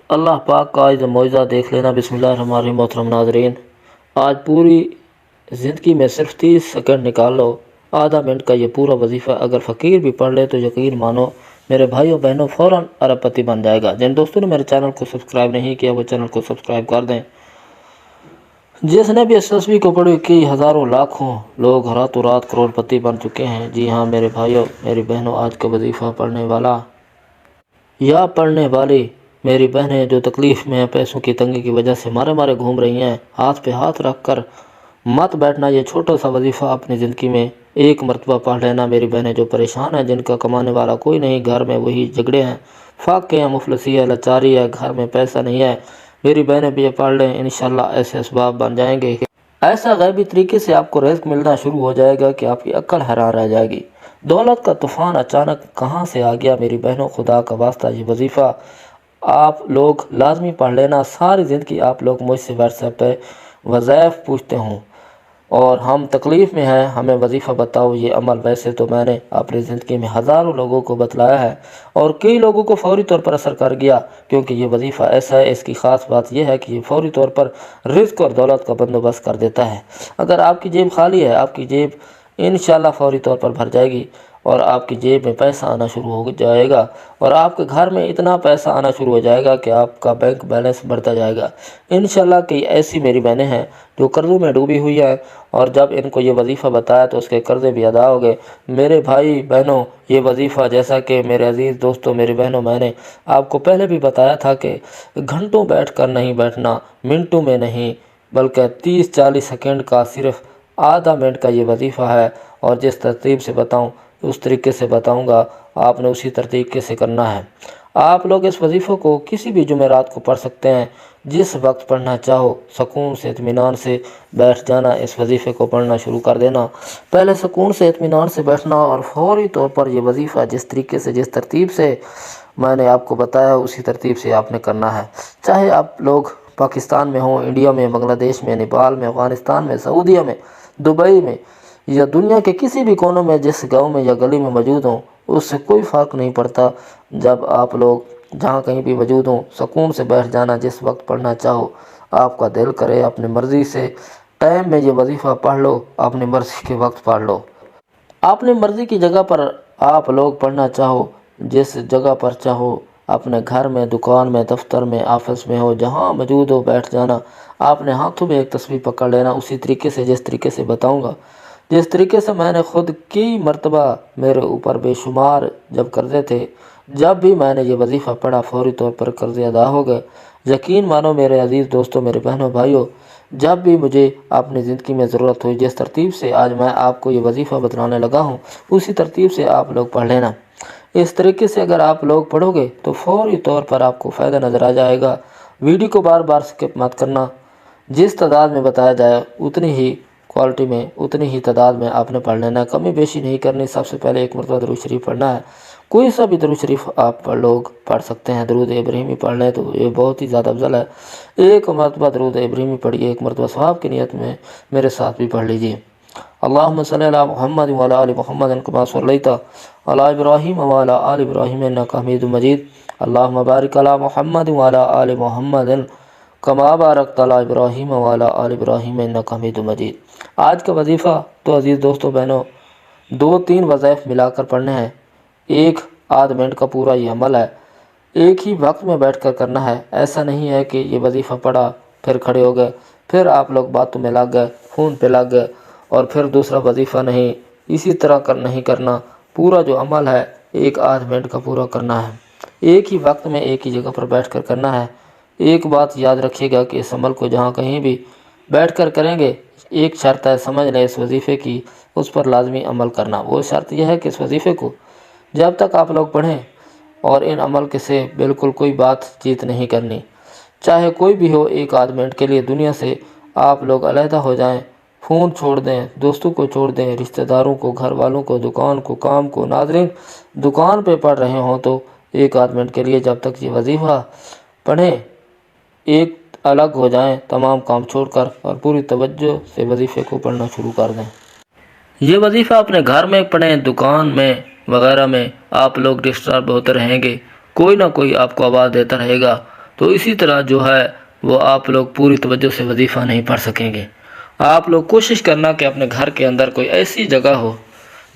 اللہ پاک کا آج معجزہ دیکھ لینا۔ بسم اللہ الرحمن الرحیم۔ محترم ناظرین، آج پوری زندگی میں صرف 30 سیکنڈ نکال لو، آدھا منٹ کا یہ پورا وظیفہ اگر فقیر بھی پڑھ لے تو یقین مانو میرے بھائیوں بہنوں فوراً ارب پتی بن جائے گا۔ جن دوستوں نے میرے چینل کو سبسکرائب نہیں کیا وہ چینل کو سبسکرائب کر دیں۔ جس نے بھی اس تصویر کو پڑھی کہ ہزاروں لاکھوں لوگ راتوں رات کروڑ پتی بن چکے ہیں۔ جی ہاں میرے بھائیوں میری بہنوں، آج کا وظیفہ پڑھنے والا یا پڑھنے والی میری بہنیں جو تکلیف میں ہیں، پیسوں کی تنگی کی وجہ سے مارے مارے گھوم رہی ہیں، ہاتھ پہ ہاتھ رکھ کر مت بیٹھنا۔ یہ چھوٹا سا وظیفہ اپنی زندگی میں ایک مرتبہ پڑھ لینا۔ میری بہنیں جو پریشان ہیں، جن کا کمانے والا کوئی نہیں، گھر میں وہی جھگڑے ہیں، فاقے ہیں، مفلسی ہے، لاچاری ہے، گھر میں پیسہ نہیں ہے، میری بہنیں بھی یہ پڑھ لیں، انشاءاللہ ایسے اسباب بن جائیں گے کہ ایسا غیبی طریقے سے آپ کو رزق ملنا شروع ہو جائے گا کہ آپ کی عقل حیران رہ جائے گی۔ دولت کا طوفان اچانک کہاں سے آ گیا؟ میری بہنوں خدا کا واسطہ یہ وظیفہ آپ لوگ لازمی پڑھ لینا۔ ساری زندگی آپ لوگ مجھ سے واٹس ایپ پہ وظائف پوچھتے ہوں اور ہم تکلیف میں ہیں، ہمیں وظیفہ بتاؤ یہ عمل۔ ویسے تو میں نے اپنی زندگی میں ہزاروں لوگوں کو بتلایا ہے اور کئی لوگوں کو فوری طور پر اثر کر گیا، کیونکہ یہ وظیفہ ایسا ہے، اس کی خاص بات یہ ہے کہ یہ فوری طور پر رزق اور دولت کا بندوبست کر دیتا ہے۔ اگر آپ کی جیب خالی ہے، آپ کی جیب انشاءاللہ فوری طور پر بھر جائے گی اور آپ کی جیب میں پیسہ آنا شروع ہو جائے گا اور آپ کے گھر میں اتنا پیسہ آنا شروع ہو جائے گا کہ آپ کا بینک بیلنس بڑھتا جائے گا انشاءاللہ۔ کئی ایسی میری بہنیں ہیں جو قرضوں میں ڈوبی ہوئی ہیں اور جب ان کو یہ وظیفہ بتایا تو اس کے قرضے بھی ادا ہو گئے۔ میرے بھائی بہنوں، یہ وظیفہ جیسا کہ میرے عزیز دوستوں میری بہنوں میں نے آپ کو پہلے بھی بتایا تھا کہ گھنٹوں بیٹھ کر نہیں بیٹھنا، منٹوں میں نہیں بلکہ 30-40 سیکنڈ کا صرف آدھا منٹ کا یہ وظیفہ ہے، اور جس ترتیب سے بتاؤں اس طریقے سے بتاؤں گا، آپ نے اسی طریقے سے کرنا ہے۔ آپ لوگ اس وظیفے کو کسی بھی جمعرات کو پڑھ سکتے ہیں، جس وقت پڑھنا چاہو سکون سے اطمینان سے بیٹھ جانا، اس وظیفے کو پڑھنا شروع کر دینا۔ پہلے سکون سے اطمینان سے بیٹھنا اور فوری طور پر یہ وظیفہ جس طریقے سے جس ترتیب سے میں نے آپ کو بتایا اسی ترتیب سے آپ نے کرنا ہے۔ چاہے آپ لوگ پاکستان میں ہوں، انڈیا میں، بنگلہ دیش میں، نیپال میں، افغانستان میں، سعودیہ میں، دبئی میں یا دنیا کے کسی بھی کونوں میں، جس گاؤں میں یا گلی میں موجود ہوں، اس سے کوئی فرق نہیں پڑتا۔ جب آپ لوگ جہاں کہیں بھی موجود ہوں، سکون سے بیٹھ جانا، جس وقت پڑھنا چاہو آپ کا دل کرے اپنی مرضی سے ٹائم میں یہ وظیفہ پڑھ لو، اپنی مرضی کے وقت پڑھ لو، اپنی مرضی کی جگہ پر آپ لوگ پڑھنا چاہو، جس جگہ پر چاہو، اپنے گھر میں، دکان میں، دفتر میں، آفس میں ہو، جہاں موجود ہو بیٹھ جانا۔ آپ نے ہاتھوں میں ایک تسبیح پکڑ لینا، اسی طریقے سے جس طریقے سے بتاؤں گا، جس طریقے سے میں نے خود کئی مرتبہ میرے اوپر بے شمار جب قرضے تھے، جب بھی میں نے یہ وظیفہ پڑھا فوری طور پر قرضے ادا ہو گئے۔ یقین مانو میرے عزیز دوستوں میرے بہنوں بھائیوں، جب بھی مجھے اپنی زندگی میں ضرورت ہوئی، جس ترتیب سے آج میں آپ کو یہ وظیفہ بتلانے لگا ہوں اسی ترتیب سے آپ لوگ پڑھ لینا۔ اس طریقے سے اگر آپ لوگ پڑھو گے تو فوری طور پر آپ کو فائدہ نظر آ جائے گا۔ ویڈیو کو بار بار سکپ مت کرنا، جس تعداد میں بتایا جائے اتنی ہی کوالٹی میں اتنی ہی تعداد میں آپ نے پڑھ لینا ہے، کمی بیشی نہیں کرنی۔ سب سے پہلے ایک مرتبہ درود شریف پڑھنا ہے، کوئی سا بھی درود شریف آپ لوگ پڑھ سکتے ہیں۔ درود ابراہیمی پڑھ لیں تو یہ بہت ہی زیادہ افضل ہے۔ ایک مرتبہ درود ابراہیمی پڑھیے، ایک مرتبہ ثواب کی نیت میں میرے ساتھ بھی پڑھ لیجیے۔ اللہم صلی علی محمد وعلی آل محمد کما صلیت علی ابراہیم وعلی آل ابراہیم انک حمید مجید۔ اللہم بارک علی محمد وعلی آل محمد کما بارکت علی ابراہیم وعلی آل ابراہیم انک حمید مجید۔ آج کا وظیفہ تو عزیز دوستوں بہنوں 2-3 وظائف ملا کر پڑھنے ہیں، ایک آدھ منٹ کا پورا یہ عمل ہے، ایک ہی وقت میں بیٹھ کر کرنا ہے۔ ایسا نہیں ہے کہ یہ وظیفہ پڑھا پھر کھڑے ہو گئے، پھر آپ لوگ باتوں میں لگ گئے، فون پہ لگ گئے اور پھر دوسرا وظیفہ نہیں، اسی طرح نہیں کرنا۔ پورا جو عمل ہے ایک آدھ منٹ کا پورا کرنا ہے، ایک ہی وقت میں ایک ہی جگہ پر بیٹھ کر کرنا ہے۔ ایک بات یاد رکھیے گا کہ اس عمل کو جہاں کہیں بھی بیٹھ کر کریں گے، ایک شرط ہے، سمجھ لیں اس وظیفے کی، اس پر لازمی عمل کرنا۔ وہ شرط یہ ہے کہ اس وظیفے کو جب تک آپ لوگ پڑھیں اور ان عمل کے سے بالکل کوئی بات چیت نہیں کرنی، چاہے کوئی بھی ہو، ایک آدھ منٹ کے لیے دنیا سے آپ لوگ علیحدہ ہو جائیں، فون چھوڑ دیں، دوستوں کو چھوڑ دیں، رشتہ داروں کو، گھر والوں کو، دکان کو، کام کو۔ ناظرین دکان پہ پڑھ رہے ہوں تو ایک آدھ منٹ کے لیے جب تک یہ وظیفہ پڑھیں، ایک الگ ہو جائیں تمام کام چھوڑ کر اور پوری توجہ سے وظیفے کو پڑھنا شروع کر دیں۔ یہ وظیفہ اپنے گھر میں پڑھیں، دکان میں وغیرہ میں آپ لوگ ڈسٹرب ہوتے رہیں گے، کوئی نہ کوئی آپ کو آواز دیتا رہے گا، تو اسی طرح جو ہے وہ آپ لوگ پوری توجہ سے وظیفہ نہیں پڑھ سکیں گے۔ آپ لوگ کوشش کرنا کہ اپنے گھر کے اندر کوئی ایسی جگہ ہو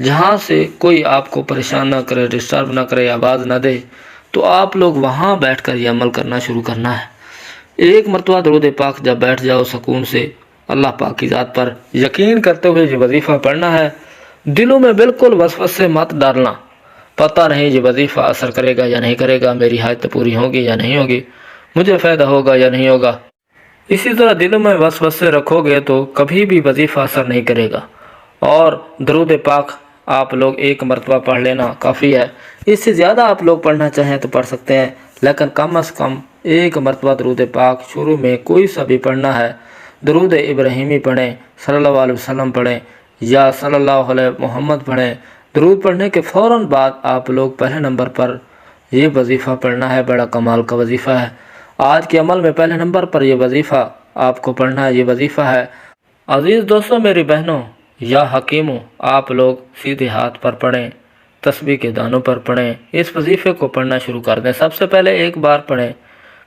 جہاں سے کوئی آپ کو پریشان نہ کرے، ڈسٹرب نہ کرے، آواز نہ دے، تو آپ لوگ وہاں بیٹھ کر یہ عمل کرنا شروع کرنا ہے۔ ایک مرتبہ درود پاک جب بیٹھ جاؤ سکون سے، اللہ پاک کی ذات پر یقین کرتے ہوئے یہ وظیفہ پڑھنا ہے۔ دلوں میں بالکل وسوسے مت ڈالنا، پتہ نہیں یہ وظیفہ اثر کرے گا یا نہیں کرے گا، میری حاجت پوری ہوگی یا نہیں ہوگی، مجھے فائدہ ہوگا یا نہیں ہوگا۔ اسی طرح دلوں میں وسوسے رکھو گے تو کبھی بھی وظیفہ اثر نہیں کرے گا۔ اور درود پاک آپ لوگ ایک مرتبہ پڑھ لینا کافی ہے۔ اس سے زیادہ آپ لوگ پڑھنا چاہیں تو پڑھ سکتے ہیں، لیکن کم از کم ایک مرتبہ درود پاک شروع میں کوئی سا بھی پڑھنا ہے۔ درود ابراہیمی پڑھیں، صلی اللہ علیہ وسلم پڑھیں یا صلی اللہ علیہ محمد پڑھیں۔ درود پڑھنے کے فوراً بعد آپ لوگ پہلے نمبر پر یہ وظیفہ پڑھنا ہے، بڑا کمال کا وظیفہ ہے۔ آج کے عمل میں پہلے نمبر پر یہ وظیفہ آپ کو پڑھنا ہے، یہ وظیفہ ہے۔ عزیز دوستوں، میری بہنوں یا حکیموں، آپ لوگ سیدھے ہاتھ پر پڑھیں، تسبیح کے دانوں پر پڑھیں، اس وظیفے کو پڑھنا شروع کر دیں۔ سب سے پہلے ایک بار پڑھیں،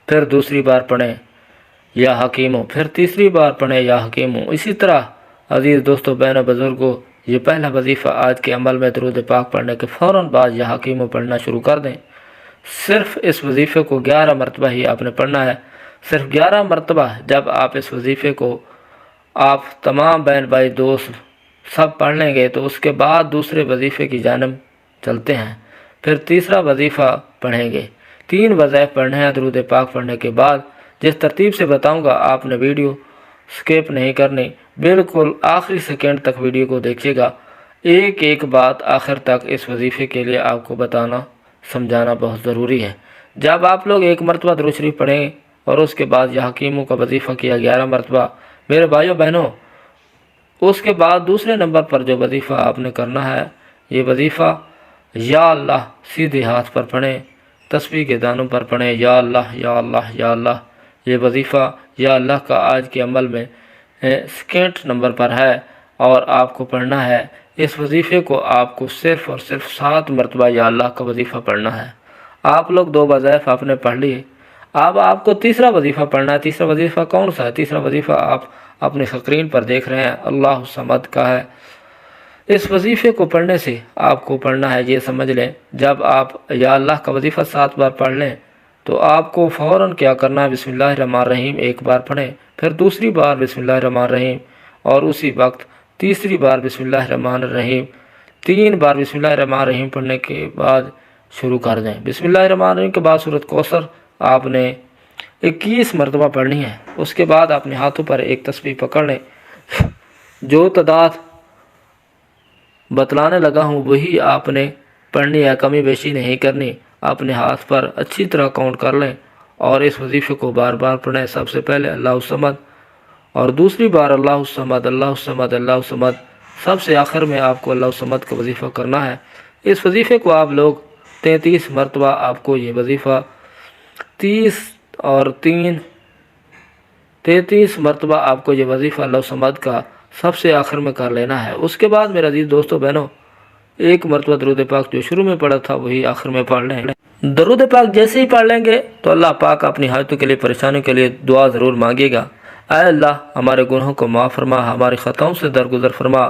پھر دوسری بار پڑھیں یا حکیموں، پھر تیسری بار پڑھیں یا حکیموں۔ اسی طرح عزیز دوستوں، بہنوں، بزرگوں، یہ پہلا وظیفہ آج کے عمل میں درود پاک پڑھنے کے فوراً بعد یا حکیموں پڑھنا شروع کر دیں۔ صرف اس وظیفے کو 11 مرتبہ ہی آپ نے پڑھنا ہے، صرف 11 مرتبہ۔ جب آپ اس وظیفے کو آپ تمام بہن بھائی دوست سب پڑھ لیں گے تو اس کے بعد دوسرے وظیفے کی جانب چلتے ہیں، پھر تیسرا وظیفہ پڑھیں گے۔ 3 وظائف پڑھنے ہیں درود پاک پڑھنے کے بعد۔ جس ترتیب سے بتاؤں گا آپ نے ویڈیو سکپ نہیں کرنی، بالکل آخری سیکنڈ تک ویڈیو کو دیکھیے گا۔ ایک ایک بات آخر تک اس وظیفے کے لیے آپ کو بتانا سمجھانا بہت ضروری ہے۔ جب آپ لوگ ایک مرتبہ درود شریف پڑھیں اور اس کے بعد یا حکیموں کا وظیفہ کیا 11 مرتبہ، میرے بھائیوں بہنوں، اس کے بعد دوسرے نمبر پر جو وظیفہ آپ نے کرنا ہے، یہ وظیفہ یا اللہ سیدھے ہاتھ پر پڑھیں، تسبیح کے دانوں پر پڑھیں، یا اللہ یا اللہ یا اللہ۔ یہ وظیفہ یا اللہ کا آج کے عمل میں سیکنڈ نمبر پر ہے اور آپ کو پڑھنا ہے۔ اس وظیفے کو آپ کو صرف اور صرف 7 مرتبہ یا اللہ کا وظیفہ پڑھنا ہے۔ آپ لوگ 2 وظائف آپ نے پڑھ لیے، اب آپ کو تیسرا وظیفہ پڑھنا ہے۔ تیسرا وظیفہ کون سا ہے؟ تیسرا وظیفہ آپ اپنی اسکرین پر دیکھ رہے ہیں، اللہ الصمد کا ہے۔ اس وظیفے کو پڑھنے سے آپ کو پڑھنا ہے، یہ سمجھ لیں، جب آپ یا اللہ کا وظیفہ 7 بار پڑھ لیں تو آپ کو فوراً کیا کرنا ہے؟ بسم اللہ الرحمن الرحیم ایک بار پڑھیں، پھر دوسری بار بسم اللہ الرحمن الرحیم، اور اسی وقت تیسری بار بسم اللہ الرحمن الرحیم۔ 3 بار بسم اللہ الرحمن الرحیم پڑھنے کے بعد شروع کر دیں۔ بسم اللہ الرحمن الرحیم کے بعد سورۃ کوثر آپ نے 21 مرتبہ پڑھنی ہے۔ اس کے بعد اپنے ہاتھوں پر ایک تسبیح پکڑ لیں، جو تعداد بتلانے لگا ہوں وہی آپ نے پڑھنی ہے، کمی بیشی نہیں کرنی۔ اپنے ہاتھ پر اچھی طرح کاؤنٹ کر لیں اور اس وظیفے کو بار بار پڑھیں۔ سب سے پہلے اللہ الصمد اور دوسری بار اللہ الصمد، اللہ الصمد، اللہ الصمد۔ سب سے آخر میں آپ کو اللہ الصمد کا وظیفہ کرنا ہے۔ اس وظیفے کو آپ لوگ 33 مرتبہ آپ کو یہ وظیفہ 30 اور 3 33 مرتبہ آپ کو یہ وظیفہ اللہ الصمد کا سب سے آخر میں کر لینا ہے۔ اس کے بعد میرے عزیز دوستوں بہنوں، ایک مرتبہ درود پاک جو شروع میں پڑھا تھا وہی آخر میں پڑھ لیں۔ درود پاک جیسے ہی پڑھ لیں گے تو اللہ پاک اپنی حاجتوں کے لیے، پریشانیوں کے لیے دعا ضرور مانگے گا۔ اے اللہ، ہمارے گناہوں کو معاف فرما، ہماری خطاؤں سے درگزر فرما،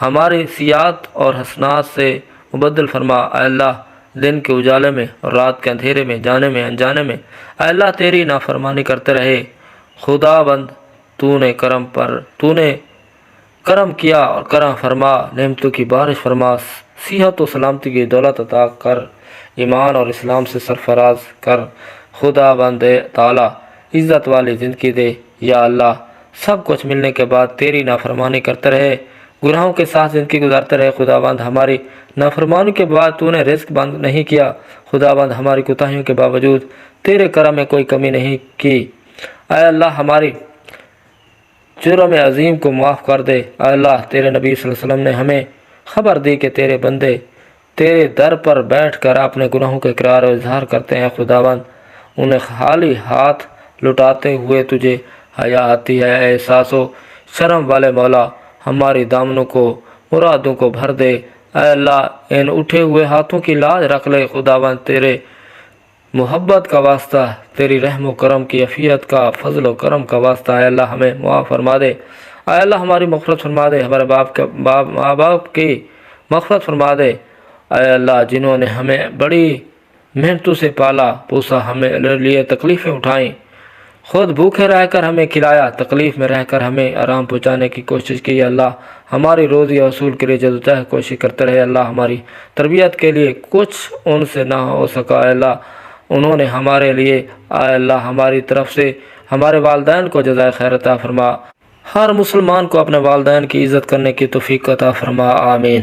ہماری سیئات اور حسنات سے مبدل فرما۔ اے اللہ، دن کے اجالے میں اور رات کے اندھیرے میں، جانے میں انجانے میں، اے اللہ تیری نافرمانی کرتے رہے۔ خدا بند، تو نے کرم کیا اور کرم فرما، نعمتوں کی بارش فرما، صحت و سلامتی کی دولت عطا کر، ایمان اور اسلام سے سرفراز کر۔ خدا بند تعالی عزت والی زندگی دے یا اللہ۔ سب کچھ ملنے کے بعد تیری نافرمانی کرتے رہے، گناہوں کے ساتھ زندگی گزارتے رہے۔ خدا بند، ہماری نافرمانی کے بعد تو نے رزق بند نہیں کیا۔ خدا بند، ہماری کوتاہیوں کے باوجود تیرے کرم میں کوئی کمی نہیں کی۔ اے اللہ، ہماری جرم عظیم کو معاف کر دے۔ اے اللہ، تیرے نبی صلی اللہ علیہ وسلم نے ہمیں خبر دی کہ تیرے بندے تیرے در پر بیٹھ کر اپنے گناہوں کا اقرار و اظہار کرتے ہیں۔ خداوند، انہیں خالی ہاتھ لٹاتے ہوئے تجھے حیا آتی ہے۔ اے احساس و شرم والے مولا، ہماری دامنوں کو، مرادوں کو بھر دے۔ اے اللہ، ان اٹھے ہوئے ہاتھوں کی لاج رکھ لے۔ خداوند، تیرے محبت کا واسطہ، تیری رحم و کرم کی عافیت کا، فضل و کرم کا واسطہ اے اللہ ہمیں معاف فرما دے۔ اے اللہ ہماری مغفرت فرما دے، ہمارے ماں باپ کی مغفرت فرما دے۔ اے اللہ جنہوں نے ہمیں بڑی محنتوں سے پالا پوسا، ہمیں لیے تکلیفیں اٹھائیں، خود بھوکے رہ کر ہمیں کھلایا، تکلیف میں رہ کر ہمیں آرام پہنچانے کی کوشش کی۔ اللہ ہماری روزی حصول کے لیے جدوجہد کوشش کرتے رہے۔ اللہ ہماری تربیت کے لیے کچھ ان سے نہ ہو سکا، اے اللہ انہوں نے ہمارے لیے، اے اللہ ہماری طرف سے ہمارے والدین کو جزائے خیر عطا فرما۔ ہر مسلمان کو اپنے والدین کی عزت کرنے کی توفیق عطا فرما، آمین۔